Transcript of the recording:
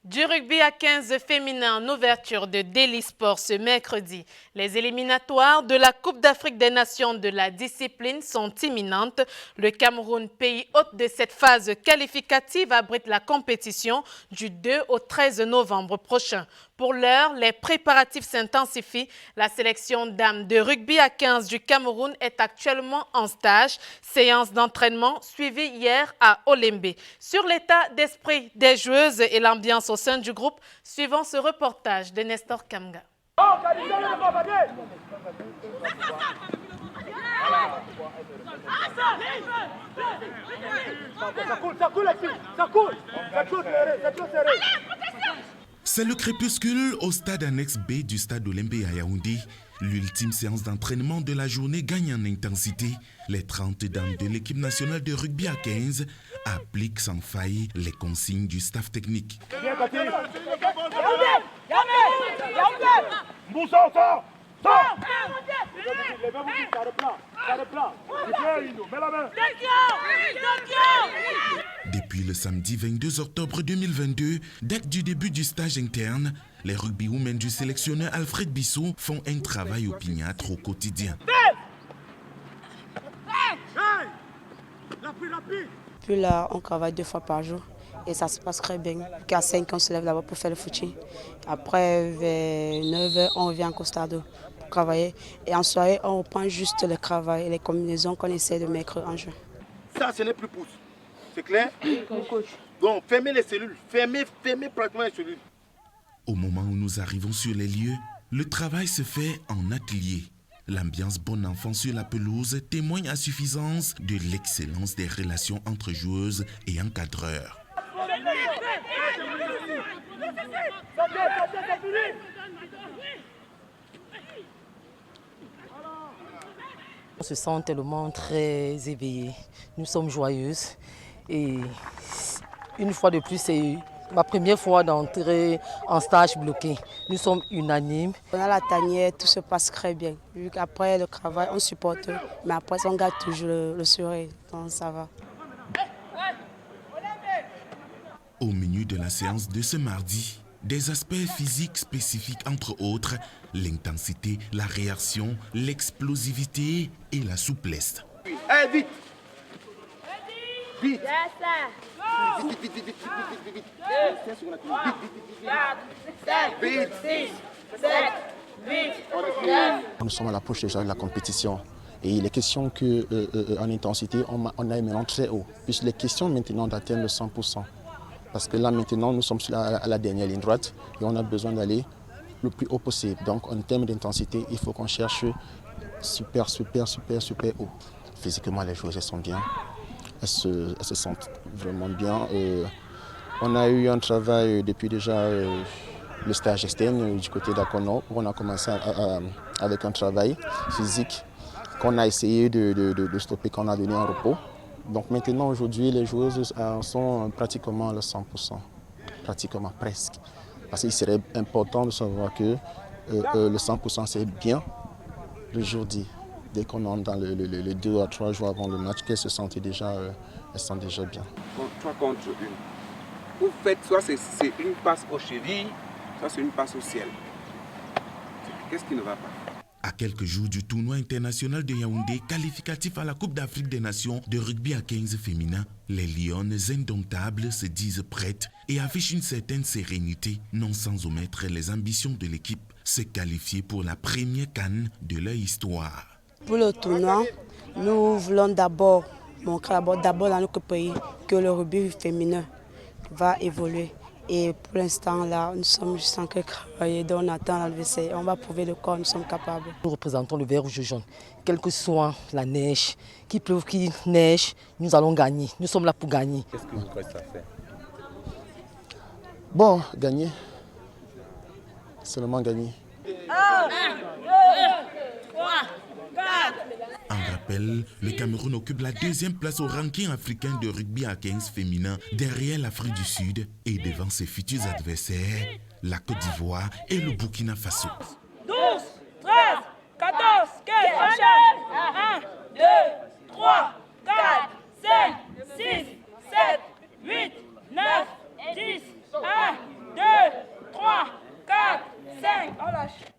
Du rugby à 15 féminin en ouverture de Daily Sport ce mercredi. Les éliminatoires de la Coupe d'Afrique des Nations de la discipline sont imminentes. Le Cameroun, pays hôte de cette phase qualificative, abrite la compétition du 2 au 13 novembre prochain. Pour l'heure, les préparatifs s'intensifient. La sélection dames de rugby à 15 du Cameroun est actuellement en stage. Séance d'entraînement suivie hier à Olembe. Sur l'état d'esprit des joueuses et l'ambiance au sein du groupe, suivant ce reportage de Nestor Kamga. C'est le crépuscule au stade annexe B du stade Olembe à Yaoundé. L'ultime séance d'entraînement de la journée gagne en intensité. Les 30 dames de l'équipe nationale de rugby à 15 appliquent sans faille les consignes du staff technique. Depuis le samedi 22 octobre 2022, date du début du stage interne, les rugbywomen du sélectionneur Alfred Bissot font un travail opiniâtre au quotidien. Puis là, on travaille 2 fois par jour et ça se passe très bien. À 5, on se lève là-bas pour faire le footing. Après, vers 9h, on revient au stade pour travailler. Et en soirée, on reprend juste le travail et les combinaisons qu'on essaie de mettre en jeu. Ça, ce n'est plus pouce. C'est clair? Donc, fermez les cellules. Fermez pratiquement les cellules. Au moment où nous arrivons sur les lieux, le travail se fait en atelier. L'ambiance bon enfant sur la pelouse témoigne à suffisance de l'excellence des relations entre joueuses et encadreurs. On se sent tellement très éveillés. Nous sommes joyeuses et une fois de plus, c'est ma première fois d'entrer en stage bloqué. Nous sommes unanimes. On a la tanière, tout se passe très bien. Vu qu'après le travail, on supporte, mais après on garde toujours le sourire, donc ça va. Au menu de la séance de ce mardi, des aspects physiques spécifiques entre autres, l'intensité, la réaction, l'explosivité et la souplesse. Allez, vite! Vite! Nous sommes à l'approche déjà de la compétition et il est question qu'en intensité, on aille maintenant très haut. Puisque les questions maintenant d'atteindre le 100%. Parce que là maintenant, nous sommes à la dernière ligne droite et on a besoin d'aller le plus haut possible. Donc en termes d'intensité, il faut qu'on cherche super haut. Physiquement, les joueuses sont bien. Elles se sentent vraiment bien. On a eu un travail depuis déjà le stage externe du côté d'Akono, où on a commencé avec un travail physique qu'on a essayé de stopper, qu'on a donné en repos. Donc maintenant, aujourd'hui, les joueuses sont pratiquement à 100%, pratiquement presque. Parce qu'il serait important de savoir que le 100% c'est bien le jour dit. Dès qu'on entre dans les 2 à 3 jours avant le match, qu'elles se sentent déjà, elles sont déjà bien. 3 contre 1. Vous faites soit c'est une passe aux chevilles, soit c'est une passe au ciel. Qu'est-ce qui ne va pas? À quelques jours du tournoi international de Yaoundé, qualificatif à la Coupe d'Afrique des Nations de rugby à 15 féminin, les Lionnes indomptables se disent prêtes et affichent une certaine sérénité, non sans omettre les ambitions de l'équipe, se qualifier pour la première CAN de leur histoire. Pour le tournoi, nous voulons d'abord montrer d'abord dans notre pays que le rugby féminin va évoluer. Et pour l'instant, là, nous sommes juste en train de travailler, donc on attend l'adversaire. On va prouver de quoi nous sommes capables. Nous représentons le vert rouge jaune. Quelle que soit la neige, qu'il pleuve, qu'il neige, nous allons gagner. Nous sommes là pour gagner. Qu'est-ce que vous reste à faire? Bon, gagner. Seulement gagner. En rappel, le Cameroun occupe la 2e place au ranking africain de rugby à 15 féminin, derrière l'Afrique du Sud et devant ses futurs adversaires, la Côte d'Ivoire et le Burkina Faso. 12, 13, 14, 15, 1, 2, 3, 4, 5, 6, 7, 8, 9, 10, 1, 2, On lâche.